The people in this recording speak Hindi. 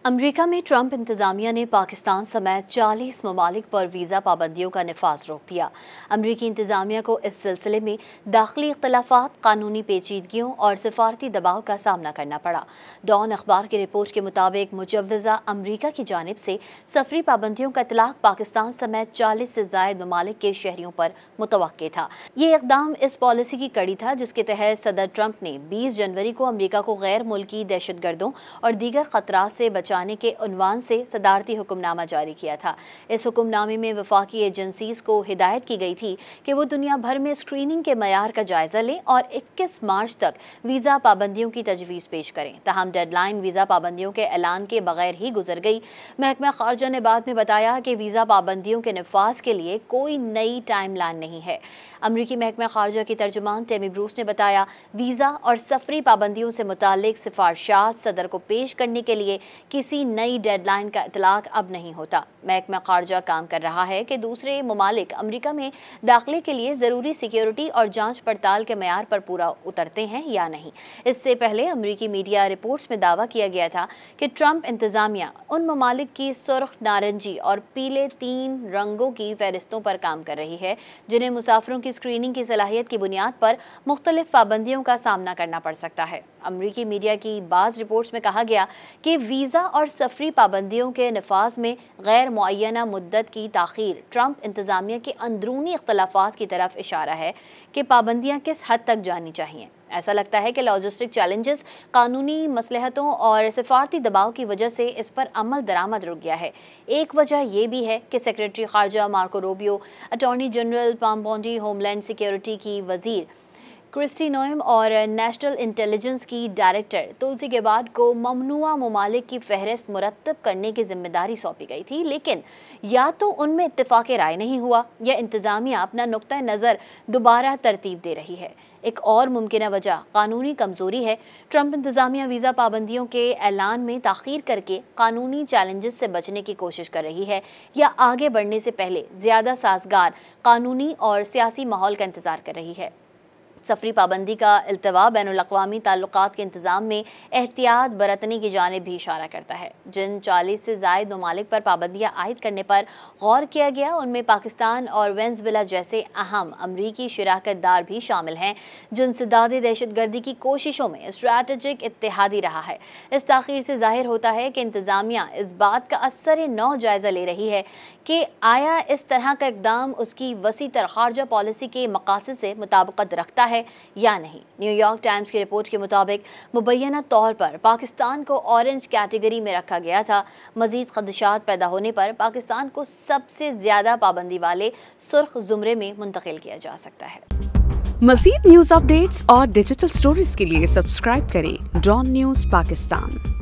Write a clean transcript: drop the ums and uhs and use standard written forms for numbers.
अमेरिका में ट्रंप इंतजामिया ने पाकिस्तान समेत 40 ममालिक पर वीज़ा पाबंदियों का नफाज रोक दिया। अमरीकी इंतजामिया को इस सिलसिले में दाखिली इख्तलाफात, कानूनी पेचीदगियों और सिफारती दबाव का सामना करना पड़ा। डॉन अखबार की रिपोर्ट के मुताबिक मुजव्वज़ा अमरीका की जानिब से सफरी पाबंदियों का इतलाक पाकिस्तान समेत 40 से ज़ायद ममालिक के शहरियों पर मुतवक्के था। ये इक़दाम इस पॉलिसी की कड़ी था जिसके तहत सदर ट्रंप ने 20 जनवरी को अमरीका को गैर मुल्की दहशतगर्दों और दीगर खतरात से जाने के उन्वान से सदारती हुक्मनामा जारी किया था। इस हुक्मनामे में वफाकी एजेंसीज को हिदायत की गई थी कि वो दुनिया भर में स्क्रीनिंग के मयार का जायजा लें और 21 मार्च तक वीज़ा पाबंदियों की तजवीज़ पेश करें। ताहम डेडलाइन वीज़ा पाबंदियों के ऐलान के बगैर ही गुजर गई। महकमा खारजा ने बाद में बताया कि वीज़ा पाबंदियों के नफाज के लिए कोई नई टाइम लाइन नहीं है। अमरीकी महकमा खारजा की तर्जुमान टेमी ब्रूस ने बताया, वीज़ा और सफरी पाबंदियों से मुताल्लिक सिफारिशात सदर को पेश करने के लिए किसी नई डेडलाइन का इतलाक अब नहीं होता। महकमा खारजा काम कर रहा है कि दूसरे ममालिक अमरीका में दाखिले के लिए ज़रूरी सिक्योरिटी और जांच पड़ताल के मयार पर पूरा उतरते हैं या नहीं। इससे पहले अमरीकी मीडिया रिपोर्ट्स में दावा किया गया था कि ट्रंप इंतजामिया उन ममालिक की सुर्ख, नारंगी और पीले 3 रंगों की फहरिस्तों पर काम कर रही है जिन्हें मुसाफिरों की स्क्रीनिंग की सलाहियत की बुनियाद पर मुख्तलिफ पाबंदियों का सामना करना पड़ सकता है। अमरीकी मीडिया की बाज़ रिपोर्ट्स में कहा गया कि वीज़ा और सफरी पाबंदियों के नफाज में गैर मुअय्यना मुद्दत की ताख़ीर ट्रंप इंतजामिया के अंदरूनी इख्तलाफात की तरफ इशारा है कि पाबंदियाँ किस हद तक जानी चाहिए। ऐसा लगता है कि लॉजिस्टिक चैलेंजेस, कानूनी मसलहतों और सिफारती दबाव की वजह से इस पर अमल दरामद रुक गया है। एक वजह यह भी है कि सेक्रेटरी खारजा Marco Rubio, attorney general Pam Bondi, homeland security की वजीर क्रिस्टी नोएम और नेशनल इंटेलिजेंस की डायरेक्टर तुलसी गेबार्ड को ममनुआ ममालिक की फहरिस्त मुरत्तब करने की जिम्मेदारी सौंपी गई थी, लेकिन या तो उनमें इत्तेफाक राय नहीं हुआ या इंतजामिया अपना नुक्ता नज़र दोबारा तरतीब दे रही है। एक और मुमकिन वजह कानूनी कमज़ोरी है। ट्रंप इंतजामिया वीज़ा पाबंदियों के ऐलान में ताख़ीर करके कानूनी चैलेंजेस से बचने की कोशिश कर रही है या आगे बढ़ने से पहले ज़्यादा साजगार कानूनी और सियासी माहौल का इंतज़ार कर रही है। सफरी पाबंदी का इल्तवा बैनुल-अक़वामी ताल्लुकात के इंतज़ाम में एहतियात बरतने की जानिब भी इशारा करता है। जिन 40 से ज़ायद ममालिक पर पाबंदियाँ आयद करने पर गौर किया गया उनमें पाकिस्तान और वेनेज़ुएला जैसे अहम अमरीकी शराकतदार भी शामिल हैं जो इंसदाद दहशतगर्दी की कोशिशों में स्ट्रैटेजिक इत्तेहादी रहा है। इस ताख़ीर से ज़ाहिर होता है कि इंतज़ामिया इस बात का असर नौ जायज़ा ले रही है कि आया इस तरह का इक़दाम उसकी वसी तर खारजा पॉलिसी के मकासद से मुताबिकत रखता है या नहीं। न्यूयॉर्क टाइम्स की रिपोर्ट के मुताबिक मुबैना तौर पर पाकिस्तान को ऑरेंज कैटेगरी में रखा गया था। मजीद खदशात पैदा होने पर पाकिस्तान को सबसे ज्यादा पाबंदी वाले सुर्ख जुमरे में मुंतकिल किया जा सकता है। मजीद न्यूज़ अपडेट्स और डिजिटल स्टोरीज के लिए सब्सक्राइब करें डॉन न्यूज़ पाकिस्तान।